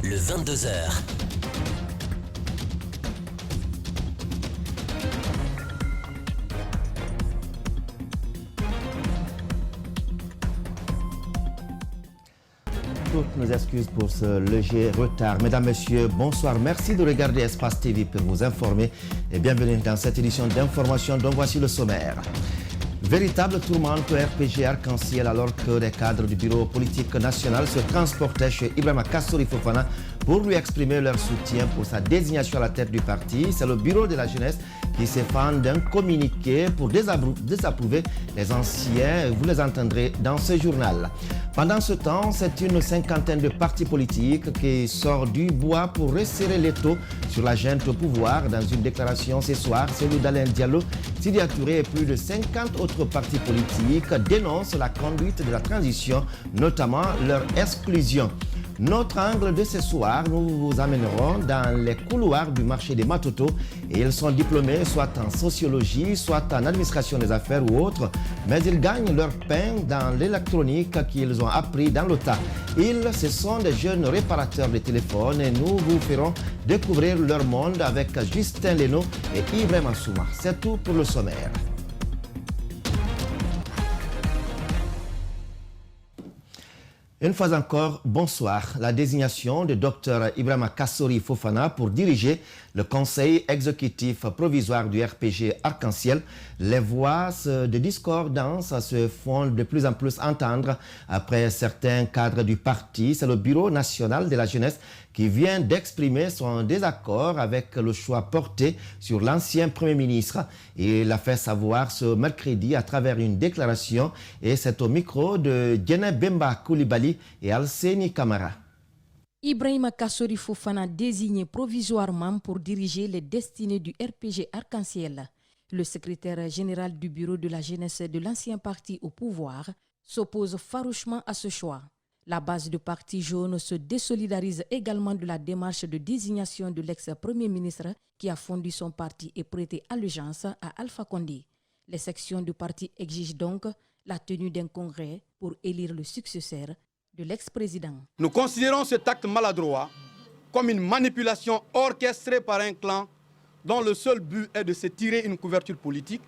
le 22h. Toutes nos excuses pour ce léger retard. Mesdames, Messieurs, bonsoir. Merci de regarder Espace TV pour vous informer et bienvenue dans cette édition d'information dont voici le sommaire. Véritable tourmente au RPG Arc-en-Ciel alors que les cadres du bureau politique national se transportaient chez Ibrahima Kassory Fofana pour lui exprimer leur soutien pour sa désignation à la tête du parti. C'est le bureau de la jeunesse qui s'est fend d'un communiqué pour désapprouver les anciens. Vous les entendrez dans ce journal. Pendant ce temps, c'est une cinquantaine de partis politiques qui sortent du bois pour resserrer l'étau sur la junte au pouvoir. Dans une déclaration ce soir, celui d'Alain Diallo, Sidya Touré et plus de 50 autres partis politiques dénoncent la conduite de la transition, notamment leur exclusion. Notre angle de ce soir, nous vous amènerons dans les couloirs du marché des Matoto et ils sont diplômés soit en sociologie, soit en administration des affaires ou autres, mais ils gagnent leur pain dans l'électronique qu'ils ont appris dans l'OTA. Ce sont des jeunes réparateurs de téléphones et nous vous ferons découvrir leur monde avec Justin Leno et Ibrahima Souma. C'est tout pour le sommaire. Une fois encore, bonsoir. La désignation de Dr Ibrahima Kassory Fofana pour diriger le conseil exécutif provisoire du RPG Arc-en-Ciel. Les voix de discordance se font de plus en plus entendre après certains cadres du parti. C'est le bureau national de la jeunesse qui vient d'exprimer son désaccord avec le choix porté sur l'ancien Premier ministre. Il l'a fait savoir ce mercredi à travers une déclaration et c'est au micro de Djene Bemba Koulibaly et Alseni Kamara. Ibrahima Kassory Fofana désigné provisoirement pour diriger les destinées du RPG Arc-en-Ciel. Le secrétaire général du bureau de la jeunesse de l'ancien parti au pouvoir s'oppose farouchement à ce choix. La base du parti jaune se désolidarise également de la démarche de désignation de l'ex-premier ministre qui a fondé son parti et prêté allégeance à Alpha Condé. Les sections du parti exigent donc la tenue d'un congrès pour élire le successeur de l'ex-président. Nous considérons cet acte maladroit comme une manipulation orchestrée par un clan dont le seul but est de se tirer une couverture politique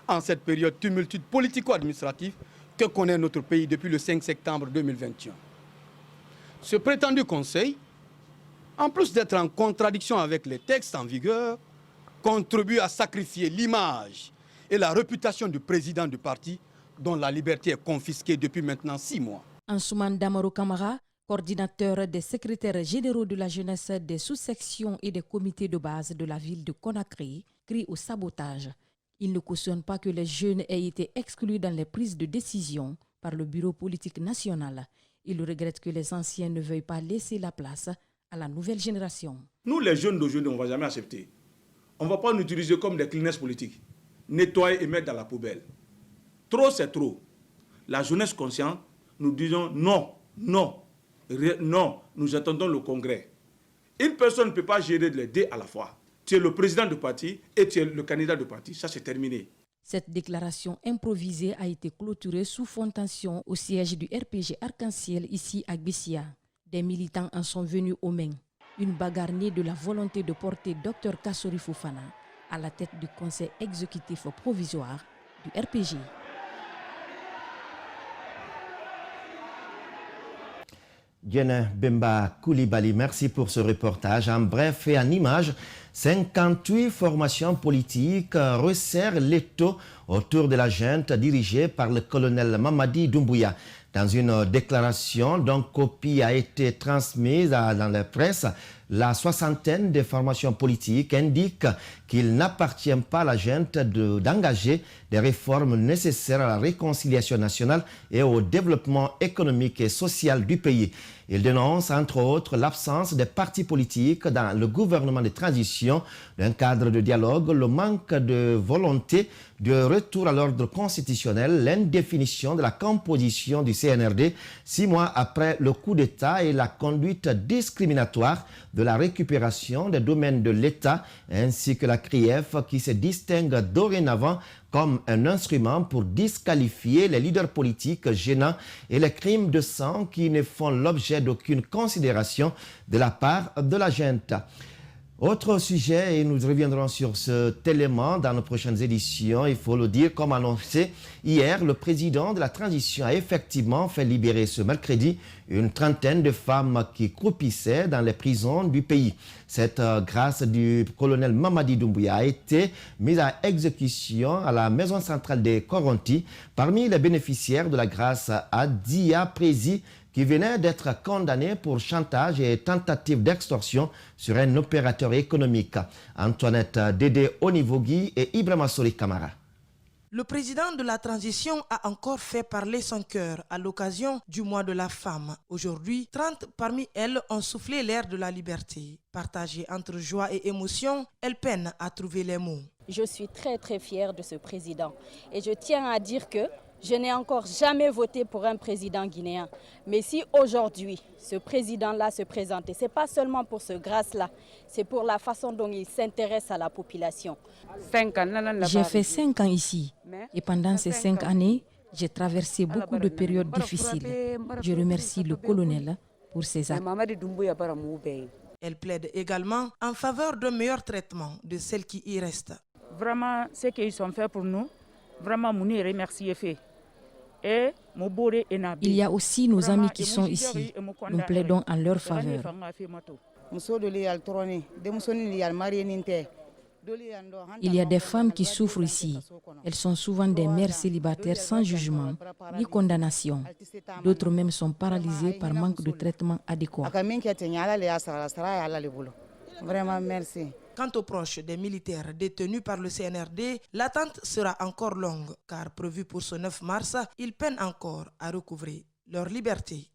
en cette période tumultueuse politico-administrative que connaît notre pays depuis le 5 septembre 2021. Ce prétendu conseil, en plus d'être en contradiction avec les textes en vigueur, contribue à sacrifier l'image et la réputation du président du parti dont la liberté est confisquée depuis maintenant 6 mois. Ansoumane Damaro Kamara, coordinateur des secrétaires généraux de la jeunesse des sous-sections et des comités de base de la ville de Conakry, crie au sabotage. Il ne cautionne pas que les jeunes aient été exclus dans les prises de décision par le bureau politique national. Il regrette que les anciens ne veuillent pas laisser la place à la nouvelle génération. Nous, les jeunes d'aujourd'hui, on ne va jamais accepter. On ne va pas nous utiliser comme des cleaners politiques, nettoyer et mettre dans la poubelle. Trop, c'est trop. La jeunesse consciente, nous disons non, non, non, nous attendons le congrès. Une personne ne peut pas gérer les deux à la fois. Tu es le président du parti et tu es le candidat du parti. Ça, c'est terminé. Cette déclaration improvisée a été clôturée sous fond tension au siège du RPG Arc-en-Ciel ici à Gbissia. Des militants en sont venus aux mains. Une bagarre née de la volonté de porter Dr Kassory Fofana à la tête du conseil exécutif provisoire du RPG. Djene Bemba Koulibaly, merci pour ce reportage. En bref et en images, 58 formations politiques resserrent l'étau autour de la junte dirigée par le colonel Mamadi Doumbouya. Dans une déclaration dont copie a été transmise dans la presse, la soixantaine de formations politiques indique qu'il n'appartient pas à la junte d'engager des réformes nécessaires à la réconciliation nationale et au développement économique et social du pays. Il dénonce entre autres l'absence des partis politiques dans le gouvernement de transition, d'un cadre de dialogue, le manque de volonté de retour à l'ordre constitutionnel, l'indéfinition de la composition du CNRD 6 mois après le coup d'État et la conduite discriminatoire de la récupération des domaines de l'État ainsi que la CRIEF qui se distingue dorénavant comme un instrument pour disqualifier les leaders politiques gênants et les crimes de sang qui ne font l'objet d'aucune considération de la part de la junte. Autre sujet, et nous reviendrons sur cet élément dans nos prochaines éditions, il faut le dire, comme annoncé hier, le président de la transition a effectivement fait libérer ce mercredi une trentaine de femmes qui croupissaient dans les prisons du pays. Cette grâce du colonel Mamadi Doumbouya a été mise à exécution à la maison centrale des Koronti. Parmi les bénéficiaires de la grâce, Adia Prési, qui venait d'être condamné pour chantage et tentative d'extorsion sur un opérateur économique. Antoinette Dédé Onivogui et Ibrahima Soli Kamara. Le président de la transition a encore fait parler son cœur à l'occasion du mois de la femme. Aujourd'hui, 30 parmi elles ont soufflé l'air de la liberté. Partagée entre joie et émotion, elle peine à trouver les mots. Je suis très fière de ce président et je tiens à dire que je n'ai encore jamais voté pour un président guinéen. Mais si aujourd'hui, ce président-là se présentait, ce n'est pas seulement pour ce grâce-là, c'est pour la façon dont il s'intéresse à la population. J'ai fait 5 ans ici et pendant ces 5 années, j'ai traversé beaucoup de périodes difficiles. Je remercie le colonel pour ses actes. Elle plaide également en faveur d'un meilleur traitement de celles qui y restent. Vraiment, ce qu'ils ont fait pour nous, vraiment, mon remercier fait. Il y a aussi nos amis qui sont ici. Nous plaidons en leur faveur. Il y a des femmes qui souffrent ici. Elles sont souvent des mères célibataires sans jugement ni condamnation. D'autres même sont paralysées par manque de traitement adéquat. Vraiment, merci. Quant aux proches des militaires détenus par le CNRD, l'attente sera encore longue car prévu pour ce 9 mars, ils peinent encore à recouvrer leur liberté.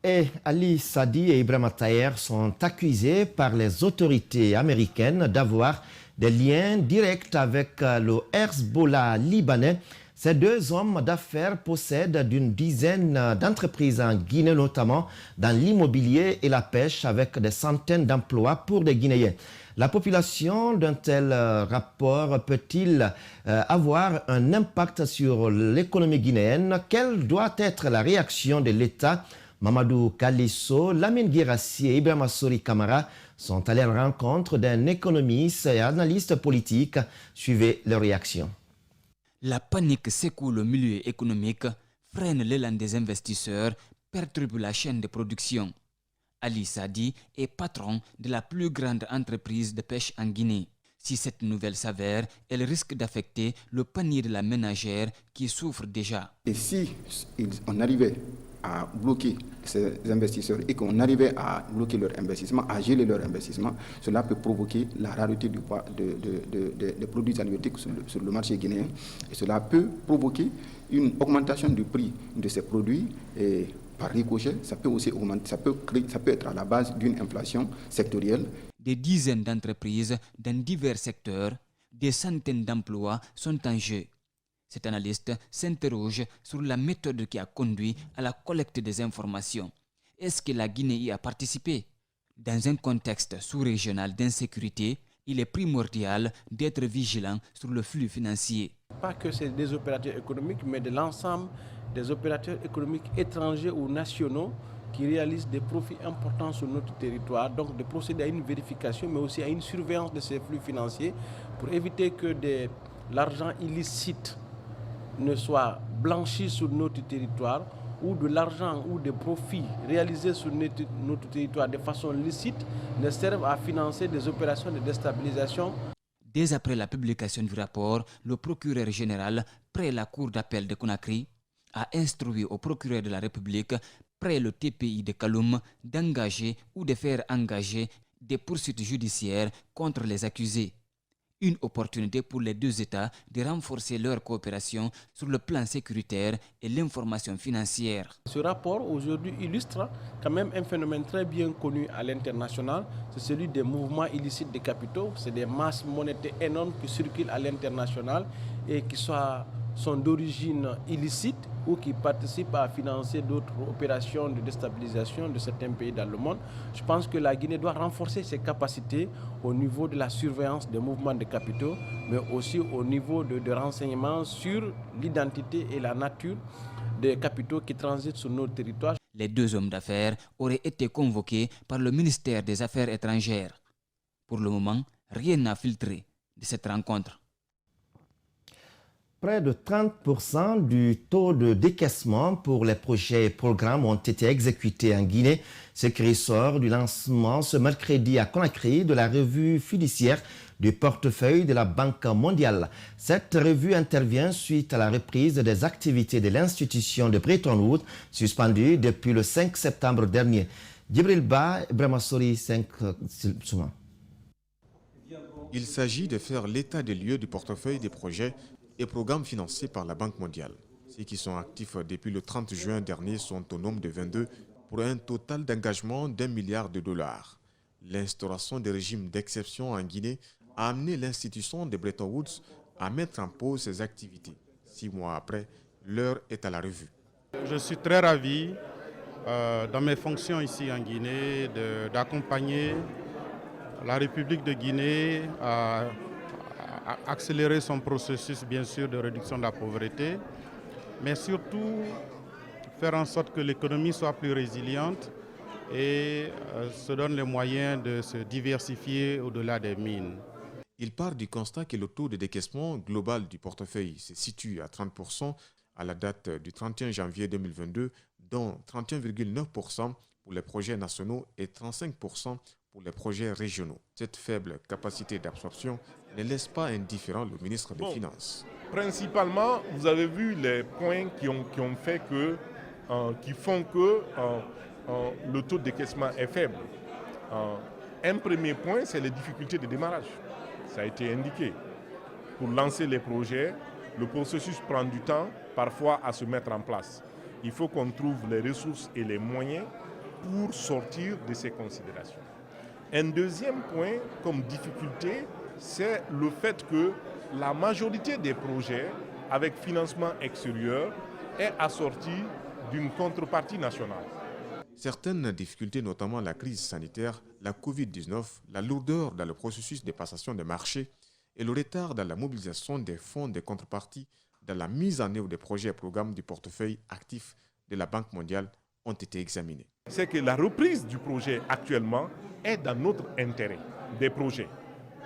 Et Ali Sadi et Ibrahima Taher sont accusés par les autorités américaines d'avoir des liens directs avec le Hezbollah libanais. Ces deux hommes d'affaires possèdent d'une dizaine d'entreprises en Guinée, notamment dans l'immobilier et la pêche, avec des centaines d'emplois pour des Guinéens. La population d'un tel rapport peut-il avoir un impact sur l'économie guinéenne? Quelle doit être la réaction de l'État? Mamadou Kalisso, Lamine Guirassi et Ibrahima Soli Kamara sont allés à la rencontre d'un économiste et analyste politique. Suivez leur réaction. La panique secoue le milieu économique, freine l'élan des investisseurs, perturbe la chaîne de production. Ali Sadi est patron de la plus grande entreprise de pêche en Guinée. Si cette nouvelle s'avère, elle risque d'affecter le panier de la ménagère qui souffre déjà. Et si on arrivait à bloquer ces investisseurs et qu'on arrivait à bloquer leur investissement, à geler leur investissement, cela peut provoquer la rareté des produits halieutiques sur le marché guinéen. Et cela peut provoquer une augmentation du prix de ces produits et par ricochet, ça peut aussi augmenter, ça peut être à la base d'une inflation sectorielle. Des dizaines d'entreprises dans divers secteurs, des centaines d'emplois sont en jeu. Cet analyste s'interroge sur la méthode qui a conduit à la collecte des informations. Est-ce que la Guinée y a participé? Dans un contexte sous-régional d'insécurité, il est primordial d'être vigilant sur le flux financier. Pas que c'est des opérateurs économiques, mais de l'ensemble des opérateurs économiques étrangers ou nationaux qui réalisent des profits importants sur notre territoire, donc de procéder à une vérification, mais aussi à une surveillance de ces flux financiers pour éviter que l'argent illicite ne soit blanchi sur notre territoire ou de l'argent ou des profits réalisés sur notre territoire de façon licite ne servent à financer des opérations de déstabilisation. Dès après la publication du rapport, le procureur général, près la cour d'appel de Conakry, a instruit au procureur de la République, près le TPI de Kaloum, d'engager ou de faire engager des poursuites judiciaires contre les accusés. Une opportunité pour les deux États de renforcer leur coopération sur le plan sécuritaire et l'information financière. Ce rapport aujourd'hui illustre quand même un phénomène très bien connu à l'international, c'est celui des mouvements illicites de capitaux. C'est des masses monétaires énormes qui circulent à l'international et qui soient sont d'origine illicite ou qui participent à financer d'autres opérations de déstabilisation de certains pays dans le monde. Je pense que la Guinée doit renforcer ses capacités au niveau de la surveillance des mouvements de capitaux, mais aussi au niveau de renseignements sur l'identité et la nature des capitaux qui transitent sur notre territoire. Les deux hommes d'affaires auraient été convoqués par le ministère des Affaires étrangères. Pour le moment, rien n'a filtré de cette rencontre. Près de 30% du taux de décaissement pour les projets et programmes ont été exécutés en Guinée. Ce qui ressort du lancement ce mercredi à Conakry de la revue fiduciaire du portefeuille de la Banque mondiale. Cette revue intervient suite à la reprise des activités de l'institution de Bretton Woods, suspendue depuis le 5 septembre dernier. Djibril Ba, Brahmasori 5 Souma. Il s'agit de faire l'état des lieux du portefeuille des projets et programmes financés par la Banque mondiale. Ceux qui sont actifs depuis le 30 juin dernier sont au nombre de 22 pour un total d'engagement d'$1 milliard. L'instauration des régimes d'exception en Guinée a amené l'institution de Bretton Woods à mettre en pause ses activités. 6 mois après, l'heure est à la revue. Je suis très ravi dans mes fonctions ici en Guinée d'accompagner la République de Guinée à accélérer son processus, bien sûr, de réduction de la pauvreté, mais surtout faire en sorte que l'économie soit plus résiliente et se donne les moyens de se diversifier au-delà des mines. Il part du constat que le taux de décaissement global du portefeuille se situe à 30% à la date du 31 janvier 2022, dont 31,9% pour les projets nationaux et 35% pour les projets régionaux. Cette faible capacité d'absorption ne laisse pas indifférent le ministre des Finances. Principalement, vous avez vu les points qui font que le taux de décaissement est faible. Un premier point, c'est les difficultés de démarrage. Ça a été indiqué. Pour lancer les projets, le processus prend du temps, parfois à se mettre en place. Il faut qu'on trouve les ressources et les moyens pour sortir de ces considérations. Un deuxième point comme difficulté, c'est le fait que la majorité des projets avec financement extérieur est assortie d'une contrepartie nationale. Certaines difficultés, notamment la crise sanitaire, la Covid-19, la lourdeur dans le processus de passation des marchés et le retard dans la mobilisation des fonds de contrepartie dans la mise en œuvre des projets et programmes du portefeuille actif de la Banque mondiale ont été examinés. C'est que la reprise du projet actuellement est dans notre intérêt, des projets.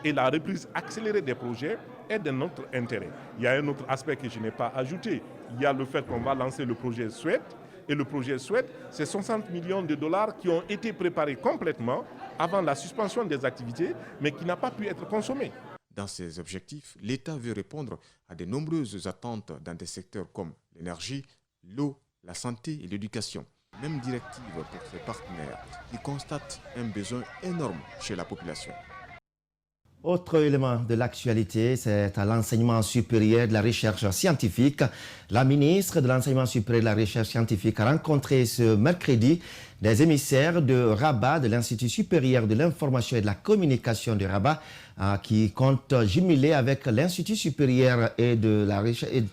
Et la reprise accélérée des projets est dans notre intérêt. Il y a un autre aspect que je n'ai pas ajouté. Il y a le fait qu'on va lancer le projet SWET. Et le projet SWET, c'est 60 millions de dollars qui ont été préparés complètement avant la suspension des activités, mais qui n'a pas pu être consommé. Dans ces objectifs, l'État veut répondre à de nombreuses attentes dans des secteurs comme l'énergie, l'eau, la santé et l'éducation. Même directive pour ses partenaires qui constatent un besoin énorme chez la population. Autre élément de l'actualité, c'est à l'enseignement supérieur de la recherche scientifique. La ministre de l'enseignement supérieur de la recherche scientifique a rencontré ce mercredi des émissaires de Rabat, de l'Institut supérieur de l'information et de la communication de Rabat, qui compte jumeler avec l'Institut supérieur et de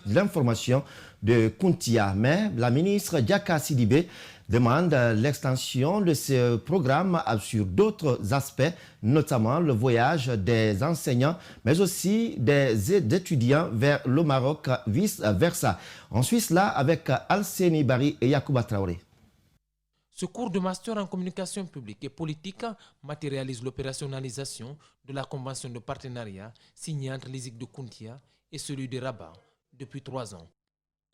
l'information de Kountia. Mais la ministre Diaka Sidibé demande l'extension de ce programme sur d'autres aspects, notamment le voyage des enseignants, mais aussi des étudiants vers le Maroc, vice-versa. On suit cela avec Alseni Bari et Yacouba Traoré. Ce cours de master en communication publique et politique matérialise l'opérationnalisation de la convention de partenariat signée entre l'ISIC de Kountia et celui de Rabat depuis 3 ans.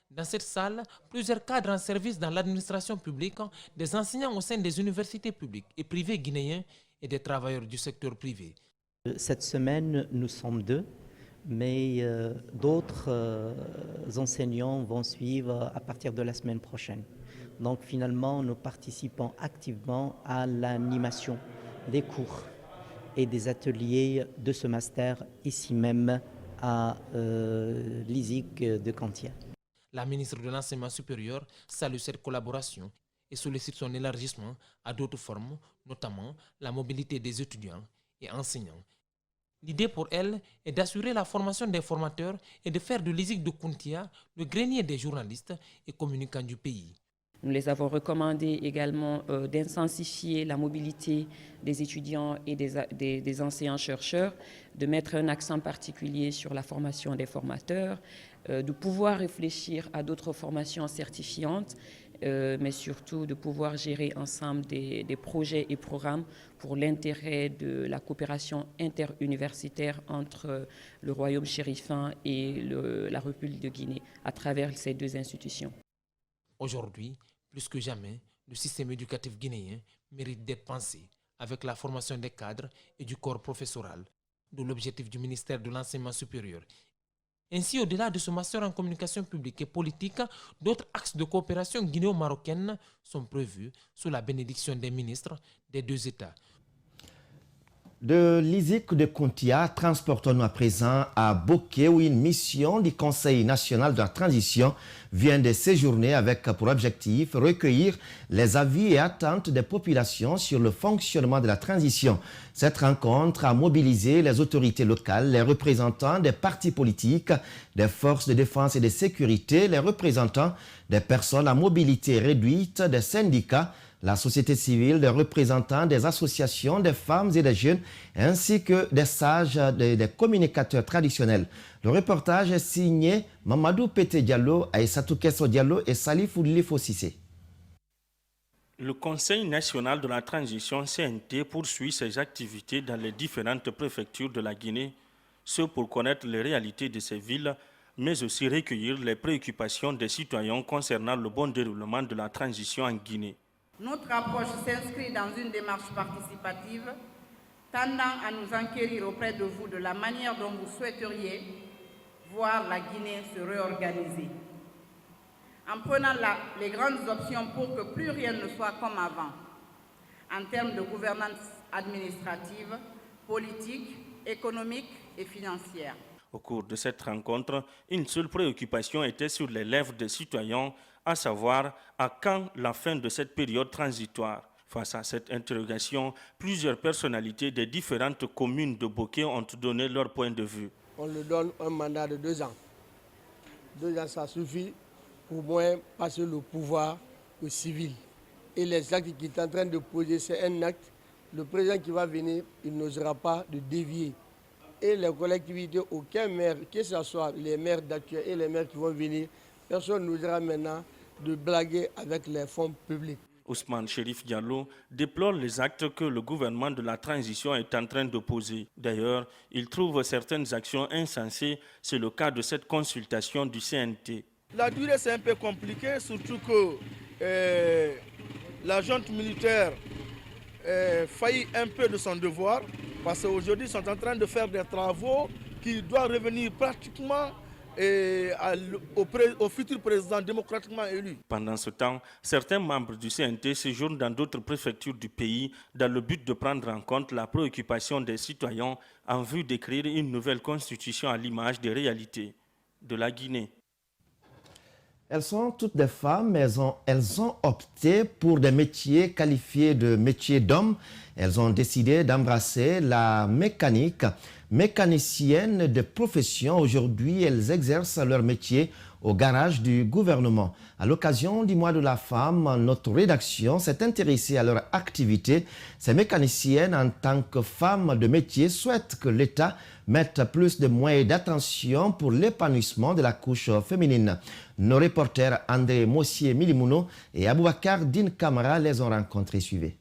Dans cette salle, plusieurs cadres en service dans l'administration publique, des enseignants au sein des universités publiques et privées guinéens et des travailleurs du secteur privé. Cette semaine, nous sommes 2, mais d'autres enseignants vont suivre à partir de la semaine prochaine. Donc finalement, nous participons activement à l'animation des cours et des ateliers de ce master ici même à l'ISIC de Kountia. La ministre de l'Enseignement supérieur salue cette collaboration et sollicite son élargissement à d'autres formes, notamment la mobilité des étudiants et enseignants. L'idée pour elle est d'assurer la formation des formateurs et de faire de l'ISIC de Kountia le grenier des journalistes et communicants du pays. Nous les avons recommandé également d'intensifier la mobilité des étudiants et des enseignants-chercheurs, de mettre un accent particulier sur la formation des formateurs, de pouvoir réfléchir à d'autres formations certifiantes, mais surtout de pouvoir gérer ensemble des projets et programmes pour l'intérêt de la coopération interuniversitaire entre le Royaume chérifin et la République de Guinée à travers ces deux institutions. Aujourd'hui, plus que jamais, le système éducatif guinéen mérite d'être pensé avec la formation des cadres et du corps professoral, de l'objectif du ministère de l'Enseignement supérieur. Ainsi, au-delà de ce master en communication publique et politique, d'autres axes de coopération guinéo-marocaine sont prévus sous la bénédiction des ministres des deux États. De l'ISIC de Kountia, transportons-nous à présent à Boké, où une mission du Conseil national de la transition vient de séjourner avec pour objectif recueillir les avis et attentes des populations sur le fonctionnement de la transition. Cette rencontre a mobilisé les autorités locales, les représentants des partis politiques, des forces de défense et de sécurité, les représentants des personnes à mobilité réduite, des syndicats, la société civile, des représentants des associations, des femmes et des jeunes, ainsi que des sages, des communicateurs traditionnels. Le reportage est signé Mamadou Pété Diallo, Aïssatou Kesso Diallo et Salif Oudlifo Sissé. Le Conseil national de la transition CNT poursuit ses activités dans les différentes préfectures de la Guinée, ce pour connaître les réalités de ces villes, mais aussi recueillir les préoccupations des citoyens concernant le bon déroulement de la transition en Guinée. Notre approche s'inscrit dans une démarche participative tendant à nous enquérir auprès de vous de la manière dont vous souhaiteriez voir la Guinée se réorganiser. En prenant les grandes options pour que plus rien ne soit comme avant, en termes de gouvernance administrative, politique, économique et financière. Au cours de cette rencontre, une seule préoccupation était sur les lèvres des citoyens, à savoir à quand la fin de cette période transitoire. Face à cette interrogation, plusieurs personnalités des différentes communes de Boké ont donné leur point de vue. On lui donne un mandat de 2 ans. 2 ans, ça suffit pour moi passer le pouvoir au civil. Et les actes qu'il est en train de poser, c'est un acte. Le président qui va venir, il n'osera pas de dévier. Et les collectivités, aucun maire, que ce soit les maires d'actuel et les maires qui vont venir, personne n'osera maintenant de blaguer avec les fonds publics. Ousmane Chérif Diallo déplore les actes que le gouvernement de la transition est en train de poser. D'ailleurs, il trouve certaines actions insensées. C'est le cas de cette consultation du CNT. La durée, c'est un peu compliqué, surtout que la junte militaire faillit un peu de son devoir, parce qu'aujourd'hui, ils sont en train de faire des travaux qui doivent revenir pratiquement au futur président démocratiquement élu. Pendant ce temps, certains membres du CNT séjournent dans d'autres préfectures du pays dans le but de prendre en compte la préoccupation des citoyens en vue d'écrire une nouvelle constitution à l'image des réalités de la Guinée. Elles sont toutes des femmes, mais elles ont opté pour des métiers qualifiés de métiers d'hommes. Elles ont décidé d'embrasser la mécanique. Mécaniciennes de profession, aujourd'hui, elles exercent leur métier au garage du gouvernement. À l'occasion du mois de la femme, notre rédaction s'est intéressée à leur activité. Ces mécaniciennes, en tant que femmes de métier, souhaitent que l'État mette plus de moyens et d'attention pour l'épanouissement de la couche féminine. Nos reporters André Mossier-Milimouno et Aboubakar Din Kamara les ont rencontrés. Suivez.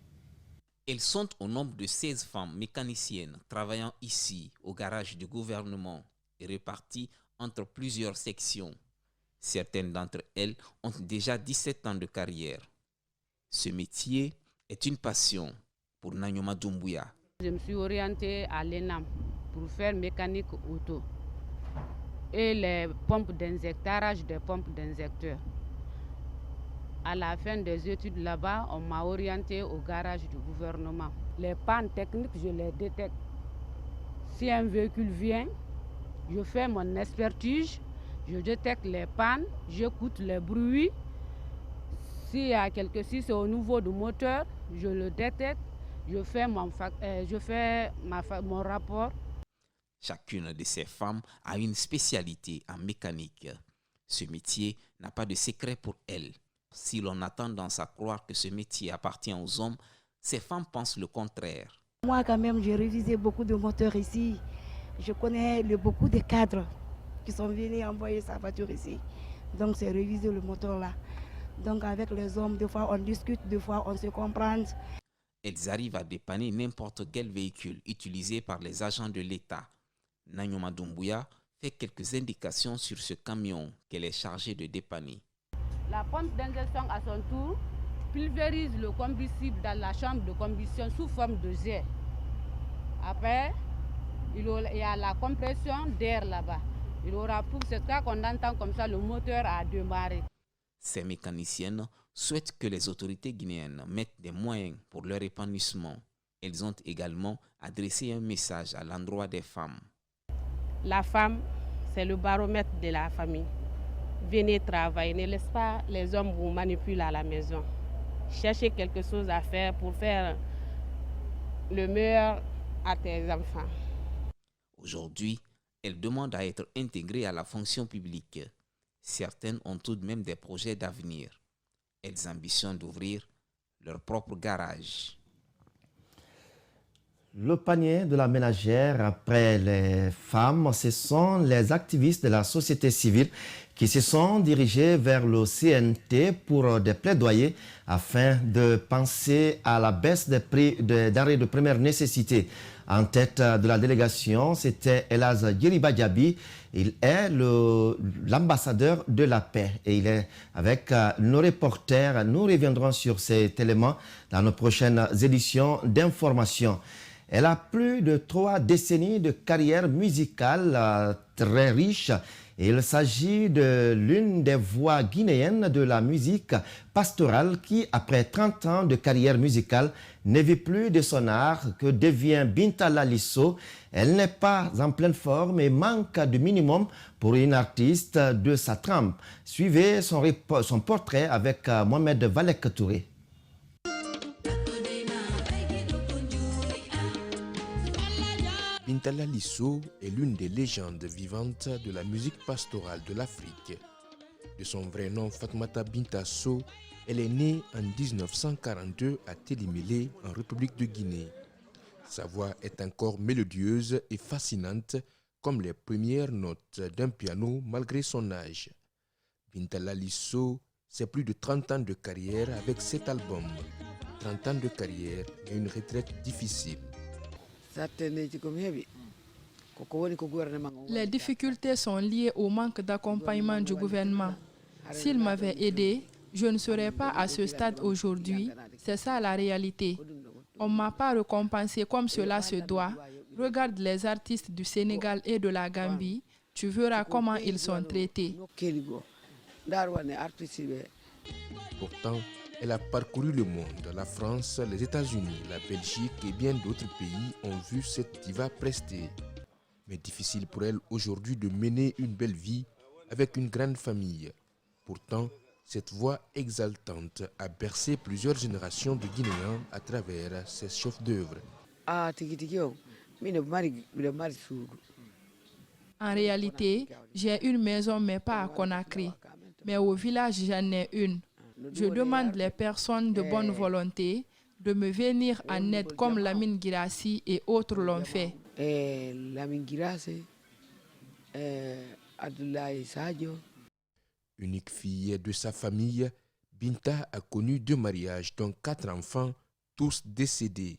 Elles sont au nombre de 16 femmes mécaniciennes travaillant ici au garage du gouvernement et réparties entre plusieurs sections. Certaines d'entre elles ont déjà 17 ans de carrière. Ce métier est une passion pour Nanyoma Doumbouya. Je me suis orientée à l'ENAM pour faire mécanique auto et les pompes d'injectarage des pompes d'injecteurs. À la fin des études là-bas, on m'a orienté au garage du gouvernement. Les pannes techniques, je les détecte. Si un véhicule vient, je fais mon expertise, je détecte les pannes, j'écoute les bruits. S'il y a si c'est au niveau du moteur, je le détecte, je fais mon rapport. Chacune de ces femmes a une spécialité en mécanique. Ce métier n'a pas de secret pour elles. Si l'on a tendance à croire que ce métier appartient aux hommes, ces femmes pensent le contraire. Moi, quand même, j'ai révisé beaucoup de moteurs ici. Je connais beaucoup de cadres qui sont venus envoyer sa voiture ici. Donc, c'est réviser le moteur là. Donc, avec les hommes, des fois, on discute, des fois, on se comprend. Elles arrivent à dépanner n'importe quel véhicule utilisé par les agents de l'État. Nanyoma Doumbouya fait quelques indications sur ce camion qu'elle est chargée de dépanner. La pompe d'injection à son tour pulvérise le combustible dans la chambre de combustion sous forme de jet. Après, il y a la compression d'air là-bas. Il aura pour ce cas qu'on entend comme ça le moteur a démarré. Ces mécaniciennes souhaitent que les autorités guinéennes mettent des moyens pour leur épanouissement. Elles ont également adressé un message à l'endroit des femmes. La femme, c'est le baromètre de la famille. Venez travailler, ne laissez pas les hommes vous manipuler à la maison. Cherchez quelque chose à faire pour faire le meilleur à tes enfants. Aujourd'hui, elles demandent à être intégrées à la fonction publique. Certaines ont tout de même des projets d'avenir. Elles ambitionnent d'ouvrir leur propre garage. Le panier de la ménagère après les femmes, ce sont les activistes de la société civile qui se sont dirigés vers le CNT pour des plaidoyers afin de penser à la baisse des prix des denrées de première nécessité. En tête de la délégation, c'était Elaz Djeriba Diaby. Il est l'ambassadeur de la paix et il est avec nos reporters. Nous reviendrons sur cet élément dans nos prochaines éditions d'information. Elle a plus de 3 décennies de carrière musicale très riche. Il s'agit de l'une des voix guinéennes de la musique pastorale qui, après 30 ans de carrière musicale, ne vit plus de son art, que devient Binta Lalisso. Elle n'est pas en pleine forme et manque de minimum pour une artiste de sa trempe. Suivez son portrait avec Mohamed Valek Touré. Binta Lalisso est l'une des légendes vivantes de la musique pastorale de l'Afrique. De son vrai nom Fatmata Binta So, elle est née en 1942 à Télimélé, en République de Guinée. Sa voix est encore mélodieuse et fascinante comme les premières notes d'un piano malgré son âge. Binta Lalisso, c'est plus de 30 ans de carrière avec 7 albums. 30 ans de carrière et une retraite difficile. Les difficultés sont liées au manque d'accompagnement du gouvernement. S'il m'avait aidé, je ne serais pas à ce stade aujourd'hui. C'est ça la réalité. On ne m'a pas récompensé comme cela se doit. Regarde les artistes du Sénégal et de la Gambie. Tu verras comment ils sont traités. Pourtant, elle a parcouru le monde, la France, les États-Unis, la Belgique et bien d'autres pays ont vu cette diva prester. Mais difficile pour elle aujourd'hui de mener une belle vie avec une grande famille. Pourtant, cette voix exaltante a bercé plusieurs générations de Guinéens à travers ses chefs-d'œuvre. En réalité, j'ai une maison mais pas à Conakry. Mais au village, j'en ai une. Je demande les personnes de bonne volonté de me venir en aide comme Lamine Girassi et autres l'ont fait. Unique fille de sa famille, Binta a connu 2 mariages dont 4 enfants, tous décédés.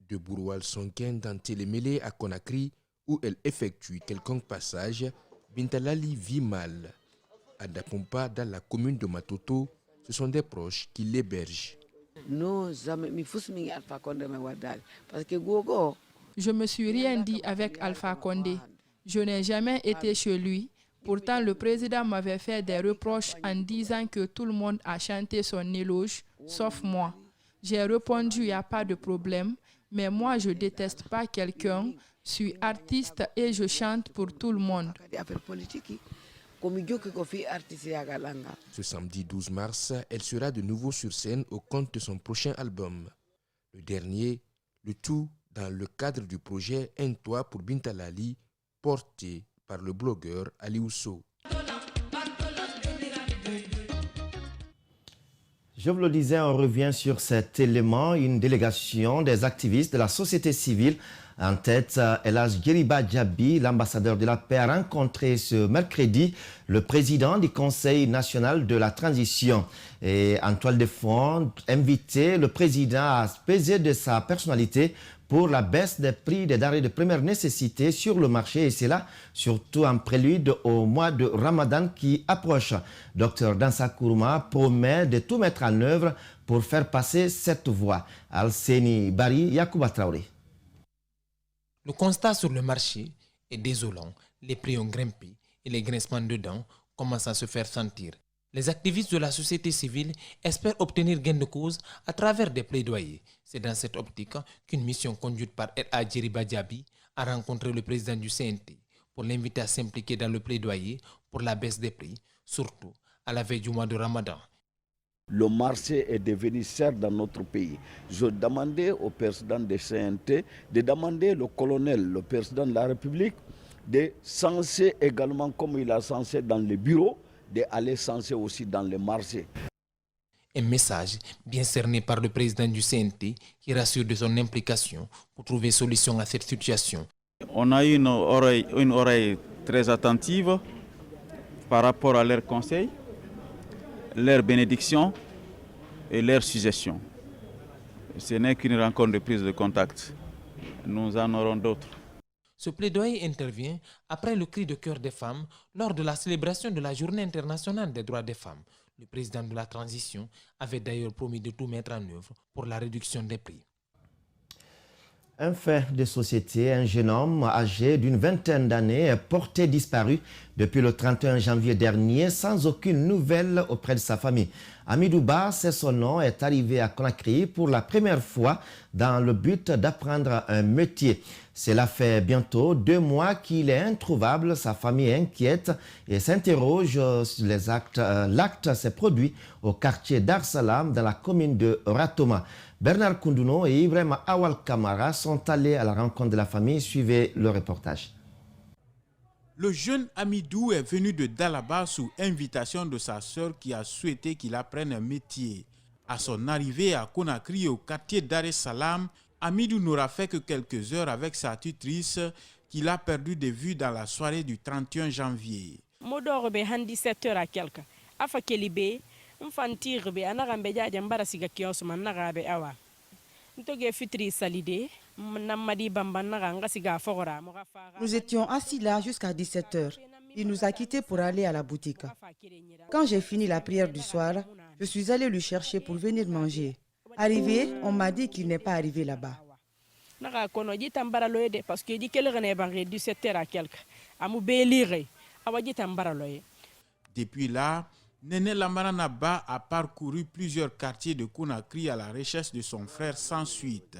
De Bouroual-Sonken dans Télémélé à Conakry, où elle effectue quelconque passage, Binta Lali vit mal. À Dapompa, dans la commune de Matoto, ce sont des proches qui l'hébergent. Je me suis rien dit avec Alpha Condé. Je n'ai jamais été chez lui. Pourtant, le président m'avait fait des reproches en disant que tout le monde a chanté son éloge, sauf moi. J'ai répondu, il n'y a pas de problème, mais moi, je ne déteste pas quelqu'un. Je suis artiste et je chante pour tout le monde. Ce samedi 12 mars, elle sera de nouveau sur scène au compte de son prochain album. Le dernier, le tout dans le cadre du projet Un toit pour Binta Lali, porté par le blogueur Ali Ousso. Je vous le disais, on revient sur cet élément. Une délégation des activistes de la société civile en tête, Elhadj Djeriba Diaby, l'ambassadeur de la paix, a rencontré ce mercredi le président du Conseil national de la transition. Et en toile de fond, invité, le président a pesé de sa personnalité pour la baisse des prix des denrées de première nécessité sur le marché, et c'est là surtout en prélude au mois de Ramadan qui approche. Dr Dansa Kourouma promet de tout mettre en œuvre pour faire passer cette voie. Alseni Bari, Yacouba Traoré. Le constat sur le marché est désolant. Les prix ont grimpé et les grincements de dents commencent à se faire sentir. Les activistes de la société civile espèrent obtenir gain de cause à travers des plaidoyers. C'est dans cette optique qu'une mission conduite par Elhadj Djeriba Diaby a rencontré le président du CNT pour l'inviter à s'impliquer dans le plaidoyer pour la baisse des prix, surtout à la veille du mois de Ramadan. Le marché est devenu cher dans notre pays. Je demandais au président du CNT de demander au colonel, le président de la République, de censer également, comme il a censé dans les bureaux, d'aller censer aussi dans les marchés. Un message bien cerné par le président du CNT qui rassure de son implication pour trouver solution à cette situation. On a eu une oreille très attentive par rapport à leurs conseils, leurs bénédictions et leurs suggestions. Ce n'est qu'une rencontre de prise de contact. Nous en aurons d'autres. Ce plaidoyer intervient après le cri de cœur des femmes lors de la célébration de la Journée internationale des droits des femmes. Le président de la transition avait d'ailleurs promis de tout mettre en œuvre pour la réduction des prix. Un fait de société, un jeune homme âgé d'une vingtaine d'années est porté disparu depuis le 31 janvier dernier sans aucune nouvelle auprès de sa famille. Amidou Ba, c'est son nom, est arrivé à Conakry pour la première fois dans le but d'apprendre un métier. Cela fait bientôt 2 mois qu'il est introuvable, sa famille est inquiète et s'interroge sur les actes. L'acte s'est produit au quartier Dar Salam dans la commune de Ratoma. Bernard Koundouno et Ibrahima Awal Kamara sont allés à la rencontre de la famille. Suivez le reportage. Le jeune Amidou est venu de Dalaba sous invitation de sa sœur qui a souhaité qu'il apprenne un métier. À son arrivée à Conakry au quartier Dar es Salam, Amidou n'aura fait que quelques heures avec sa tutrice qu'il a perdu de vue dans la soirée du 31 janvier. Modorbe handi 7h à quelque. Afa kelibe, mfantirbe anagambe jaja mbara siga kiyosu managabe awa. Ntoge fitri salide. Nous étions assis là jusqu'à 17h. Il nous a quittés pour aller à la boutique. Quand j'ai fini la prière du soir, je suis allé le chercher pour venir manger. Arrivé, on m'a dit qu'il n'est pas arrivé là-bas. Depuis là, Néné Lambarana Ba a parcouru plusieurs quartiers de Conakry à la recherche de son frère sans suite.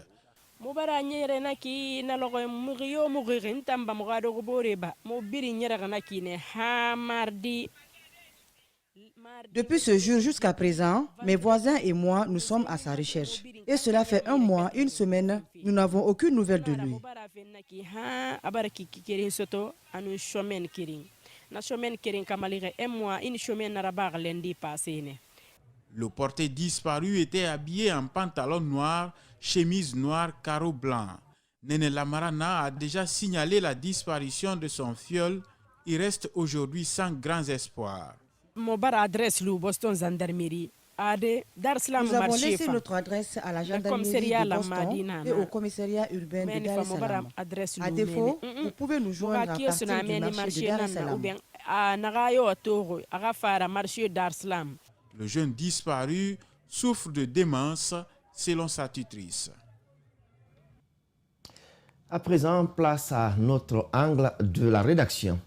Depuis ce jour jusqu'à présent, mes voisins et moi, nous sommes à sa recherche. Et cela fait 1 mois, 1 semaine, nous n'avons aucune nouvelle de lui. Le porté disparu était habillé en pantalon noir, chemise noire, carreau blanc. Néné Lamarana a déjà signalé la disparition de son filleul. Il reste aujourd'hui sans grands espoirs. Nous avons laissé notre adresse à la gendarmerie de Boston et au commissariat urbain de Dar es Salam. À défaut, vous pouvez nous joindre à partir du marché de Dar es Salam. Le jeune disparu souffre de démence selon sa tutrice. À présent, place à notre angle de la rédaction.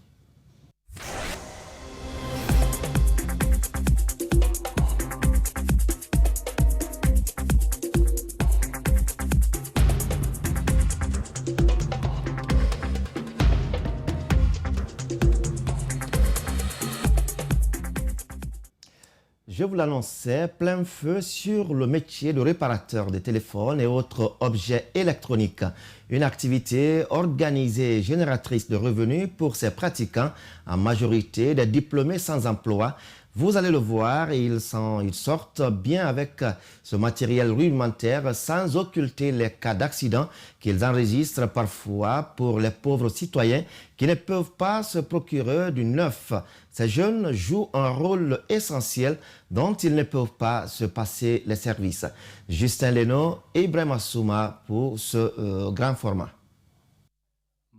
Je vous l'annonçais, plein feu sur le métier de réparateur de téléphones et autres objets électroniques. Une activité organisée et génératrice de revenus pour ses pratiquants, en majorité des diplômés sans emploi. Vous allez le voir, ils sortent bien avec ce matériel rudimentaire sans occulter les cas d'accident qu'ils enregistrent parfois pour les pauvres citoyens qui ne peuvent pas se procurer du neuf. Ces jeunes jouent un rôle essentiel dont ils ne peuvent pas se passer les services. Justin Leno et Ibrahim Assouma pour ce grand format.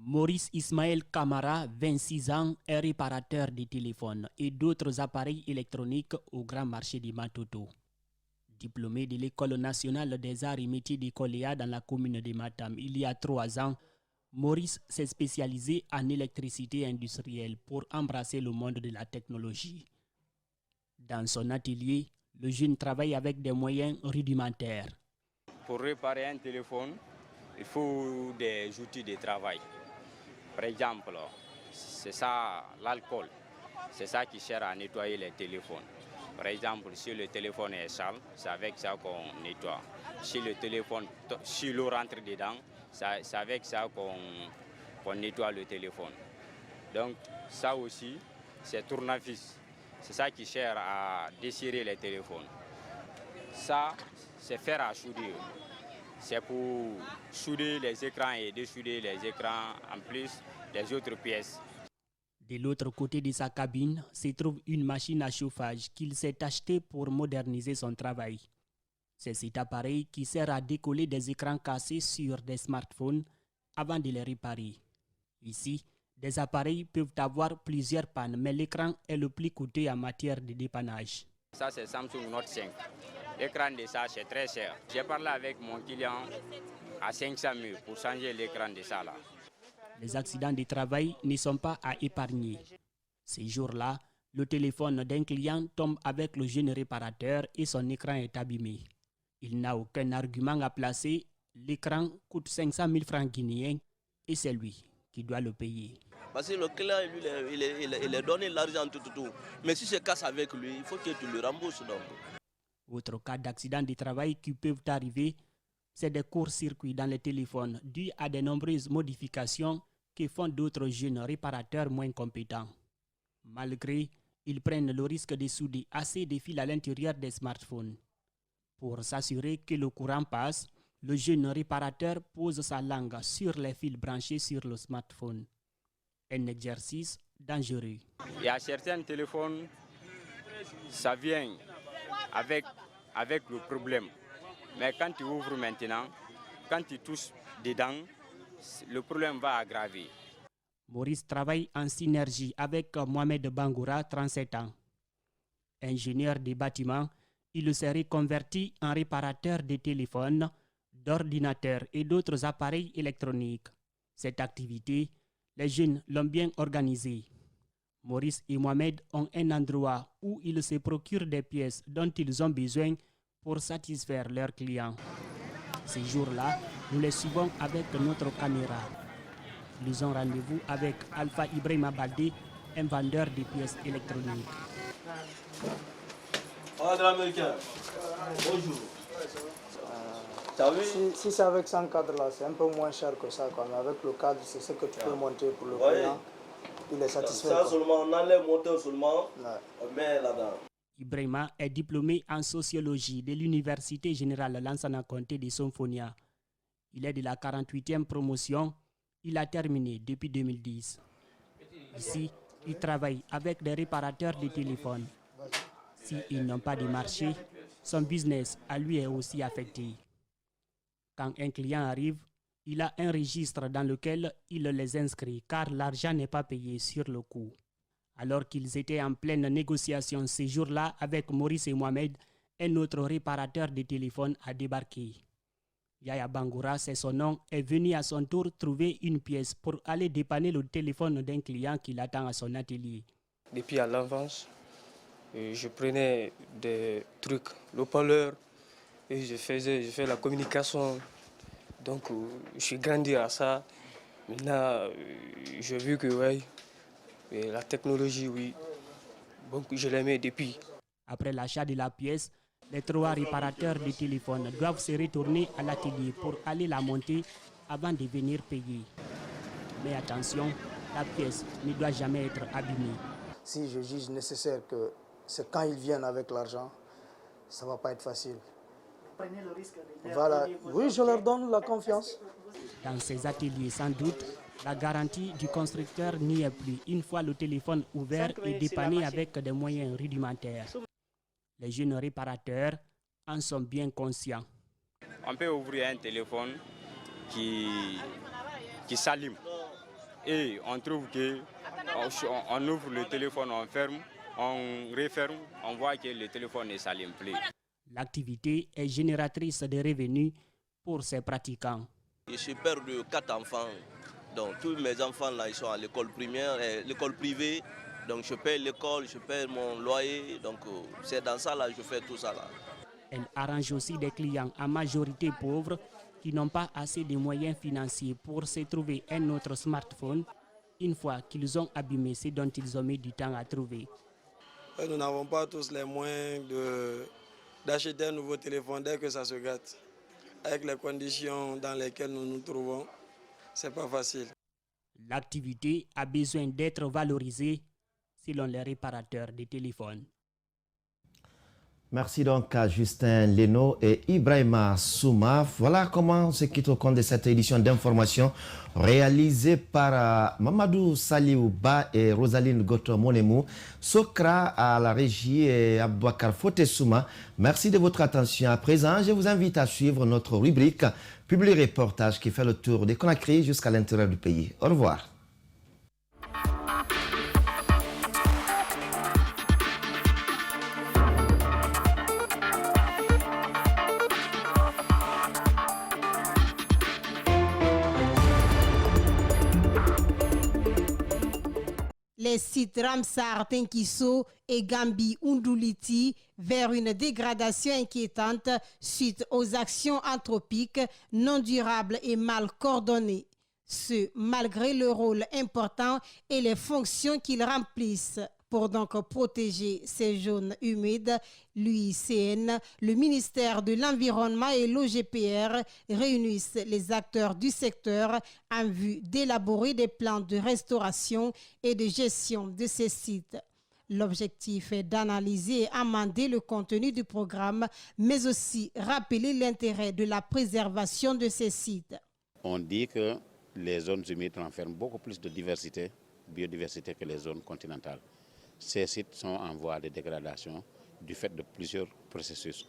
Maurice Ismaël Camara, 26 ans, est réparateur de téléphones et d'autres appareils électroniques au grand marché de Matoto. Diplômé de l'École nationale des arts et métiers de Koléa dans la commune de Matam il y a 3 ans, Maurice s'est spécialisé en électricité industrielle pour embrasser le monde de la technologie. Dans son atelier, le jeune travaille avec des moyens rudimentaires. Pour réparer un téléphone, il faut des outils de travail. Par exemple, c'est ça l'alcool, c'est ça qui sert à nettoyer les téléphones. Par exemple, si le téléphone est sale, c'est avec ça qu'on nettoie. Si l'eau rentre dedans, c'est avec ça qu'on nettoie le téléphone. Donc ça aussi, c'est tournevis. C'est ça qui sert à desserrer les téléphones. Ça, c'est fer à souder. C'est pour souder les écrans et dessouder les écrans, en plus les autres pièces. De l'autre côté de sa cabine se trouve une machine à chauffage qu'il s'est achetée pour moderniser son travail. C'est cet appareil qui sert à décoller des écrans cassés sur des smartphones avant de les réparer. Ici, des appareils peuvent avoir plusieurs pannes, mais l'écran est le plus coûteux en matière de dépannage. Ça, c'est Samsung Note 5. L'écran de ça, c'est très cher. J'ai parlé avec mon client à 500 000 pour changer l'écran de ça là. Les accidents de travail ne sont pas à épargner. Ces jours-là, le téléphone d'un client tombe avec le jeune réparateur et son écran est abîmé. Il n'a aucun argument à placer. L'écran coûte 500 000 francs guinéens et c'est lui qui doit le payer. Parce que le client, lui, il est donné l'argent tout. Mais si c'est casse avec lui, il faut que tu le rembourses donc. Autre cas d'accident de travail qui peuvent arriver, c'est des courts-circuits dans les téléphones dus à de nombreuses modifications que font d'autres jeunes réparateurs moins compétents. Malgré, ils prennent le risque de souder assez de fils à l'intérieur des smartphones. Pour s'assurer que le courant passe, le jeune réparateur pose sa langue sur les fils branchés sur le smartphone. Un exercice dangereux. Il y a certains téléphones, ça vient avec le problème. Mais quand tu ouvres maintenant, quand tu touches dedans, le problème va aggraver. Maurice travaille en synergie avec Mohamed Bangoura, 37 ans. Ingénieur des bâtiments, il s'est reconverti en réparateur de téléphones, d'ordinateurs et d'autres appareils électroniques. Cette activité, les jeunes l'ont bien organisée. Maurice et Mohamed ont un endroit où ils se procurent des pièces dont ils ont besoin pour satisfaire leurs clients. Ces jours-là, nous les suivons avec notre caméra. Ils ont rendez-vous avec Alpha Ibrahima Baldé, un vendeur de pièces électroniques. Bonjour. Si c'est avec 100 cadres là, c'est un peu moins cher que ça. Mais avec le cadre, c'est ce que tu peux monter pour le client. Il est satisfait. Ça seulement, on enlève le moteur seulement, on met là-dedans. Ibrahima est diplômé en sociologie de l'Université générale Lansana Conté de Symphonia. Il est de la 48e promotion. Il a terminé depuis 2010. Ici, il travaille avec des réparateurs de téléphones. S'ils n'ont pas de marché, son business à lui est aussi affecté. Quand un client arrive, il a un registre dans lequel il les inscrit car l'argent n'est pas payé sur le coup. Alors qu'ils étaient en pleine négociation ces jours-là avec Maurice et Mohamed, un autre réparateur de téléphone a débarqué. Yaya Bangoura, c'est son nom, est venu à son tour trouver une pièce pour aller dépanner le téléphone d'un client qui l'attend à son atelier. Depuis à l'avance, je prenais des trucs, le parleur, et je fais la communication. Donc, je suis grandi à ça. Maintenant, j'ai vu que la technologie, oui, donc je l'aimais depuis. Après l'achat de la pièce, les 3 réparateurs de téléphone doivent se retourner à l'atelier pour aller la monter avant de venir payer. Mais attention, la pièce ne doit jamais être abîmée. Si je juge nécessaire que c'est quand ils viennent avec l'argent, ça ne va pas être facile. Prenez le risque de Voilà. Oui, je leur donne la confiance. Dans ces ateliers, sans doute, la garantie du constructeur n'y est plus une fois le téléphone ouvert et dépanné avec des moyens rudimentaires. Les jeunes réparateurs en sont bien conscients. On peut ouvrir un téléphone qui s'allume et on trouve que on ouvre le téléphone, on ferme, on referme, on voit que le téléphone ne s'allume plus. L'activité est génératrice de revenus pour ces pratiquants. Je suis père de 4 enfants. Donc tous mes enfants là, ils sont à l'école primaire, l'école privée. Donc je paye l'école, je paye mon loyer. Donc c'est dans ça là, je fais tout ça là. Elle arrange aussi des clients en majorité pauvres qui n'ont pas assez de moyens financiers pour se trouver un autre smartphone une fois qu'ils ont abîmé ce dont ils ont mis du temps à trouver. Nous n'avons pas tous les moyens d'acheter un nouveau téléphone dès que ça se gâte. Avec les conditions dans lesquelles nous nous trouvons, ce n'est pas facile. L'activité a besoin d'être valorisée selon les réparateurs de téléphones. Merci donc à Justin Leno et Ibrahima Souma. Voilà comment se quitte au compte de cette édition d'information réalisée par Mamadou Saliouba et Rosaline Goto-Monemou, Sokra à la régie et Abouakar Fote-Souma. Merci de votre attention. À présent, je vous invite à suivre notre rubrique Public Reportage qui fait le tour des Conakry jusqu'à l'intérieur du pays. Au revoir. Les sites Ramsar, Tenkiso et Gambi Unduliti vers une dégradation inquiétante suite aux actions anthropiques non durables et mal coordonnées. Ce, malgré le rôle important et les fonctions qu'ils remplissent. Pour donc protéger ces zones humides, l'UICN, le ministère de l'Environnement et l'OGPR réunissent les acteurs du secteur en vue d'élaborer des plans de restauration et de gestion de ces sites. L'objectif est d'analyser et amender le contenu du programme, mais aussi rappeler l'intérêt de la préservation de ces sites. On dit que les zones humides renferment beaucoup plus de biodiversité que les zones continentales. Ces sites sont en voie de dégradation du fait de plusieurs processus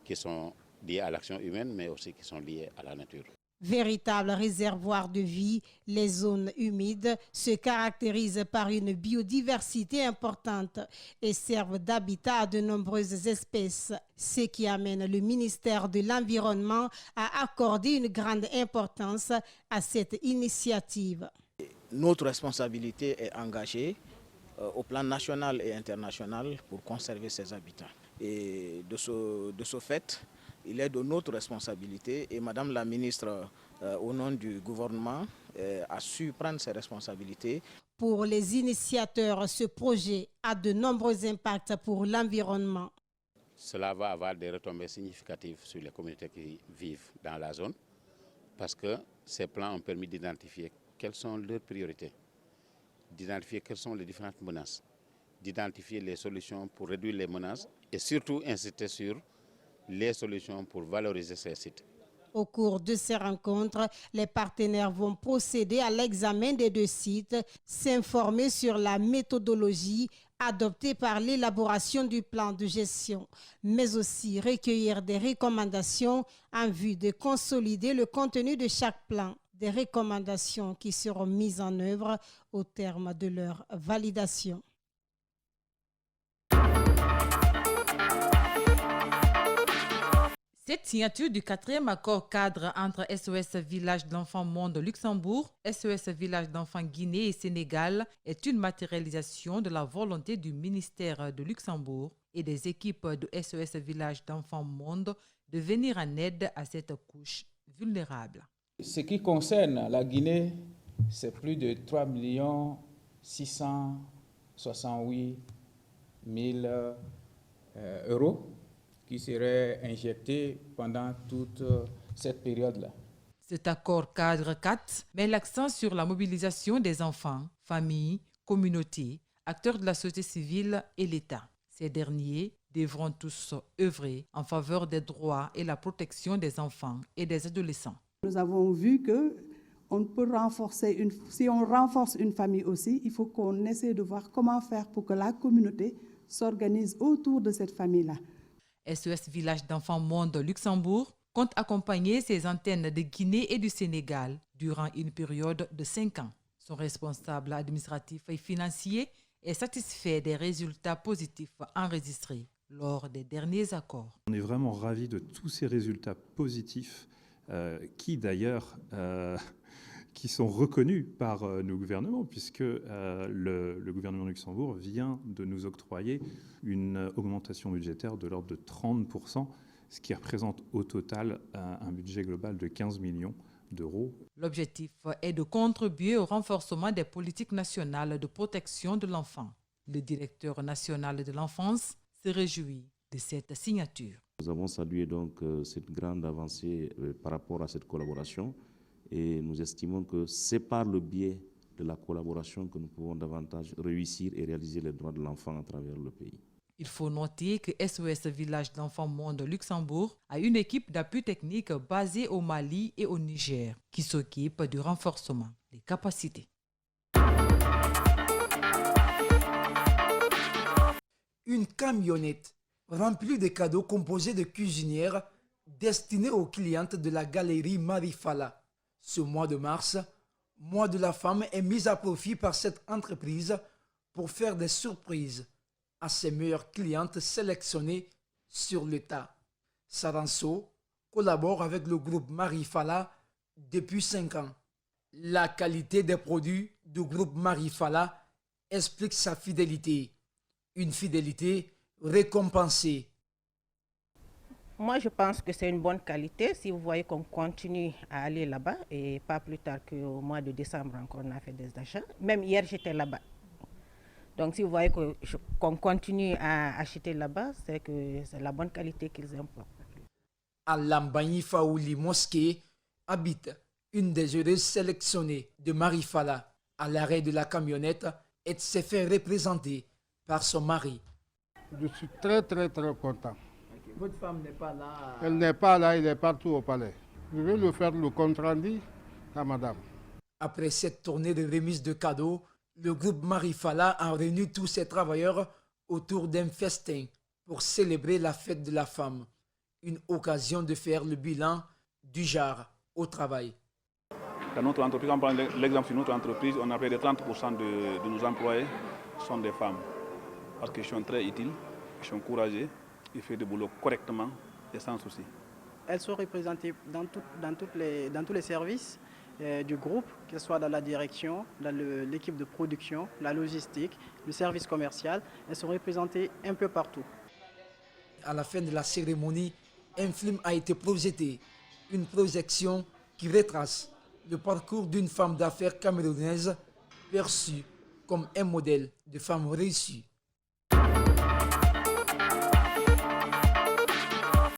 qui sont liés à l'action humaine, mais aussi qui sont liés à la nature. Véritable réservoir de vie, les zones humides se caractérisent par une biodiversité importante et servent d'habitat à de nombreuses espèces, ce qui amène le ministère de l'Environnement à accorder une grande importance à cette initiative. Notre responsabilité est engagée au plan national et international pour conserver ces habitats. Et de ce fait, il est de notre responsabilité et Madame la ministre, au nom du gouvernement, a su prendre ses responsabilités. Pour les initiateurs, ce projet a de nombreux impacts pour l'environnement. Cela va avoir des retombées significatives sur les communautés qui vivent dans la zone parce que ces plans ont permis d'identifier quelles sont leurs priorités, d'identifier quelles sont les différentes menaces, d'identifier les solutions pour réduire les menaces et surtout insister sur les solutions pour valoriser ces sites. Au cours de ces rencontres, les partenaires vont procéder à l'examen des 2 sites, s'informer sur la méthodologie adoptée par l'élaboration du plan de gestion, mais aussi recueillir des recommandations en vue de consolider le contenu de chaque plan. Des recommandations qui seront mises en œuvre au terme de leur validation. Cette signature du 4e accord cadre entre SOS Village d'Enfants Monde Luxembourg, SOS Village d'Enfants Guinée et Sénégal est une matérialisation de la volonté du ministère de Luxembourg et des équipes de SOS Village d'Enfants Monde de venir en aide à cette couche vulnérable. Ce qui concerne la Guinée, c'est plus de 3 668 000 euros qui seraient injectés pendant toute cette période-là. Cet accord cadre 4 met l'accent sur la mobilisation des enfants, familles, communautés, acteurs de la société civile et l'État. Ces derniers devront tous œuvrer en faveur des droits et la protection des enfants et des adolescents. Nous avons vu que on peut renforcer si on renforce une famille aussi, il faut qu'on essaie de voir comment faire pour que la communauté s'organise autour de cette famille-là. SOS Village d'Enfants Monde Luxembourg compte accompagner ses antennes de Guinée et du Sénégal durant une période de 5 ans. Son responsable administratif et financier est satisfait des résultats positifs enregistrés lors des derniers accords. On est vraiment ravis de tous ces résultats positifs qui d'ailleurs qui sont reconnus par nos gouvernements, puisque le gouvernement de Luxembourg vient de nous octroyer une augmentation budgétaire de l'ordre de 30%, ce qui représente au total un budget global de 15 millions d'euros. L'objectif est de contribuer au renforcement des politiques nationales de protection de l'enfant. Le directeur national de l'enfance se réjouit de cette signature. Nous avons salué donc cette grande avancée par rapport à cette collaboration et nous estimons que c'est par le biais de la collaboration que nous pouvons davantage réussir et réaliser les droits de l'enfant à travers le pays. Il faut noter que SOS Village d'Enfants Monde Luxembourg a une équipe d'appui technique basée au Mali et au Niger qui s'occupe du renforcement des capacités. Une camionnette remplie de cadeaux composés de cuisinières destinés aux clientes de la galerie Marifala. Ce mois de mars, mois de la femme, est mis à profit par cette entreprise pour faire des surprises à ses meilleures clientes sélectionnées sur le tas. Saranso collabore avec le groupe Marifala depuis 5 ans. La qualité des produits du groupe Marifala explique sa fidélité. Une fidélité récompensée. Moi, je pense que c'est une bonne qualité. Si vous voyez qu'on continue à aller là-bas, et pas plus tard qu'au mois de décembre encore, on a fait des achats. Même hier, j'étais là-bas. Donc, si vous voyez qu'on continue à acheter là-bas, c'est que c'est la bonne qualité qu'ils importent. À Lambani Faouli Mosquée habite une des heureuses sélectionnées de Marifala. À l'arrêt de la camionnette, elle s'est fait représenter par son mari. Je suis très content. Votre femme n'est pas là? Elle n'est pas là, elle est partout au palais. Je vais lui faire le compte rendu à madame. Après cette tournée de remise de cadeaux, le groupe Marifala a réuni tous ses travailleurs autour d'un festin pour célébrer la fête de la femme. Une occasion de faire le bilan du genre au travail. Dans notre entreprise, on prend l'exemple sur notre entreprise, on a près de 30% de nos employés sont des femmes. Parce qu'ils sont très utiles, ils sont courageux, ils font le boulot correctement et sans souci. Elles sont représentées dans tous les services du groupe, que ce soit dans la direction, dans l'équipe de production, la logistique, le service commercial. Elles sont représentées un peu partout. À la fin de la cérémonie, un film a été projeté, une projection qui retrace le parcours d'une femme d'affaires camerounaise perçue comme un modèle de femme réussie.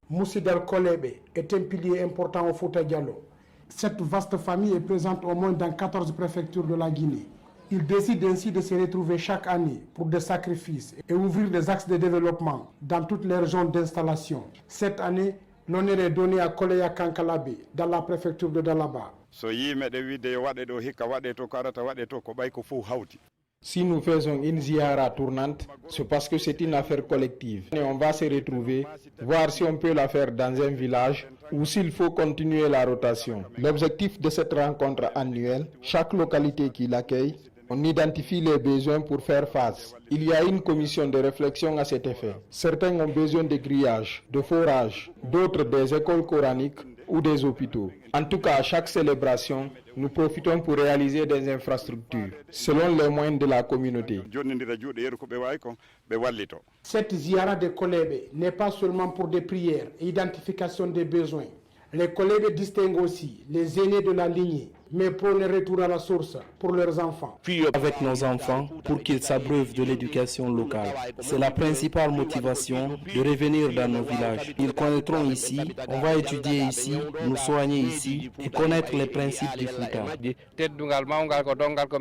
Moussidal Kolebe est un pilier important au Fouta Diallo. Cette vaste famille est présente au moins dans 14 préfectures de la Guinée. Ils décident ainsi de se retrouver chaque année pour des sacrifices et ouvrir des axes de développement dans toutes les régions d'installation. Cette année, l'honneur est donné à Koleya Kankalabe dans la préfecture de Dalaba. Si nous faisons une ziara tournante, c'est parce que c'est une affaire collective. Et on va se retrouver, voir si on peut la faire dans un village ou s'il faut continuer la rotation. L'objectif de cette rencontre annuelle, chaque localité qui l'accueille, on identifie les besoins pour faire face. Il y a une commission de réflexion à cet effet. Certains ont besoin de grillage, de forage, d'autres des écoles coraniques ou des hôpitaux. En tout cas, à chaque célébration, nous profitons pour réaliser des infrastructures, selon les moyens de la communauté. Cette ziara de Kolebe n'est pas seulement pour des prières et identification des besoins. Les Kolebe distinguent aussi les aînés de la lignée, mais prônent le retour à la source pour leurs enfants. Puis avec nos enfants pour qu'ils s'abreuvent de l'éducation locale. C'est la principale motivation de revenir dans nos villages. Ils connaîtront ici, on va étudier ici, nous soigner ici et connaître les principes du Fouta.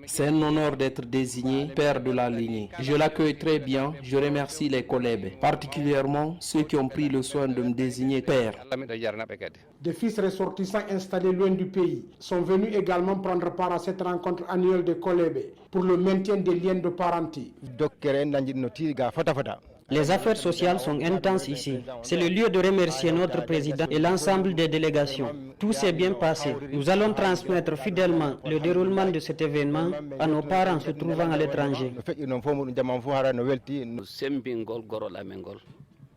C'est un honneur d'être désigné père de la lignée. Je l'accueille très bien, je remercie les collègues, particulièrement ceux qui ont pris le soin de me désigner père. Des fils ressortissants installés loin du pays sont venus également prendre part à cette rencontre annuelle de Kolebe pour le maintien des liens de parenté. Les affaires sociales sont intenses ici. C'est le lieu de remercier notre président et l'ensemble des délégations. Tout s'est bien passé. Nous allons transmettre fidèlement le déroulement de cet événement à nos parents se trouvant à l'étranger.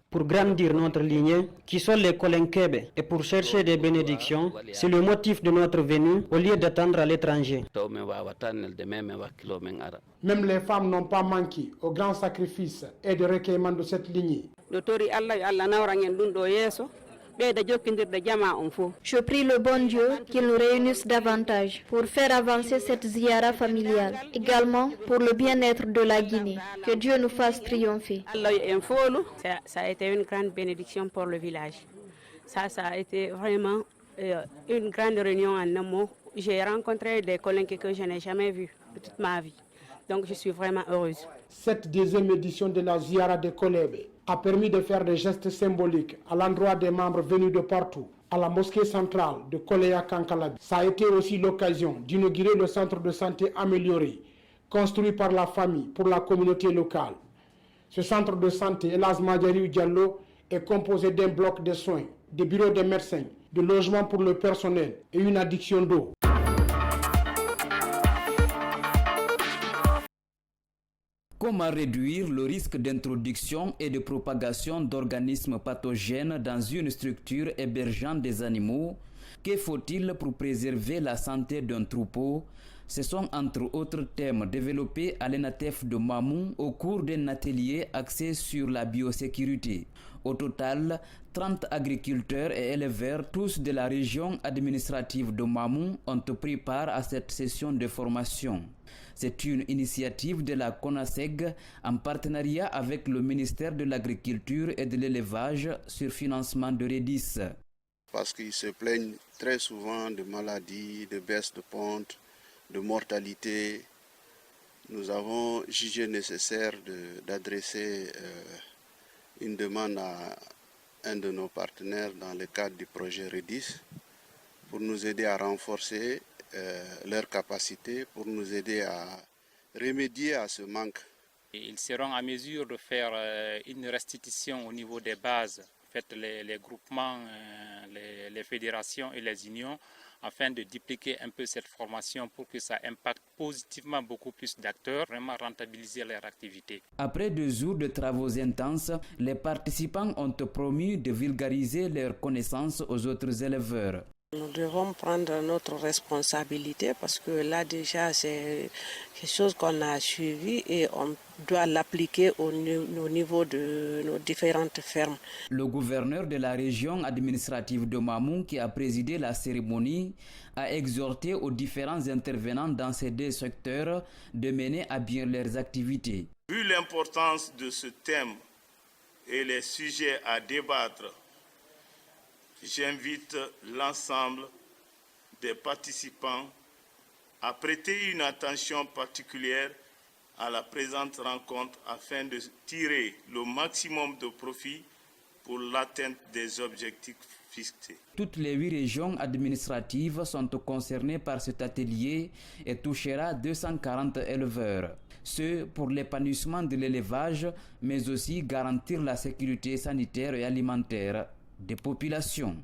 Pour grandir notre lignée, qui sont les Kolenkebe, et pour chercher des bénédictions, c'est le motif de notre venue au lieu d'attendre à l'étranger. Même les femmes n'ont pas manqué au grand sacrifice et de recueillement de cette lignée. Je prie le bon Dieu qu'il nous réunisse davantage pour faire avancer cette ziara familiale, également pour le bien-être de la Guinée. Que Dieu nous fasse triompher. Ça a été une grande bénédiction pour le village. Ça a été vraiment une grande réunion en amour. J'ai rencontré des collègues que je n'ai jamais vus de toute ma vie. Donc je suis vraiment heureuse. Cette deuxième édition de la Ziara de Kolebe a permis de faire des gestes symboliques à l'endroit des membres venus de partout, à la mosquée centrale de Koleya Kankalabi. Ça a été aussi l'occasion d'inaugurer le centre de santé amélioré, construit par la famille pour la communauté locale. Ce centre de santé, Elas Madjariou Diallo, est composé d'un bloc de soins, de bureaux de médecins, de logements pour le personnel et une adduction d'eau. Comment réduire le risque d'introduction et de propagation d'organismes pathogènes dans une structure hébergeant des animaux? Que faut-il pour préserver la santé d'un troupeau? Ce sont entre autres thèmes développés à l'ENATEF de Mamou au cours d'un atelier axé sur la biosécurité. Au total, 30 agriculteurs et éleveurs, tous de la région administrative de Mamou, ont pris part à cette session de formation. C'est une initiative de la CONASEG en partenariat avec le ministère de l'Agriculture et de l'Élevage sur financement de REDIS. Parce qu'ils se plaignent très souvent de maladies, de baisse de ponte, de mortalité. Nous avons jugé nécessaire d'adresser une demande à un de nos partenaires dans le cadre du projet REDIS pour nous aider à renforcer leurs capacités, pour nous aider à remédier à ce manque. Ils seront à mesure de faire une restitution au niveau des bases, en fait, les groupements, les fédérations et les unions, afin de dupliquer un peu cette formation pour que ça impacte positivement beaucoup plus d'acteurs, vraiment rentabiliser leur activité. Après 2 jours de travaux intenses, les participants ont promis de vulgariser leurs connaissances aux autres éleveurs. Nous devons prendre notre responsabilité parce que là déjà c'est quelque chose qu'on a suivi et on doit l'appliquer au niveau de nos différentes fermes. Le gouverneur de la région administrative de Mamou, qui a présidé la cérémonie, a exhorté aux différents intervenants dans ces 2 secteurs de mener à bien leurs activités. Vu l'importance de ce thème et les sujets à débattre, j'invite l'ensemble des participants à prêter une attention particulière à la présente rencontre afin de tirer le maximum de profit pour l'atteinte des objectifs fixés. Toutes les 8 régions administratives sont concernées par cet atelier et touchera 240 éleveurs. Ce pour l'épanouissement de l'élevage, mais aussi garantir la sécurité sanitaire et alimentaire des populations.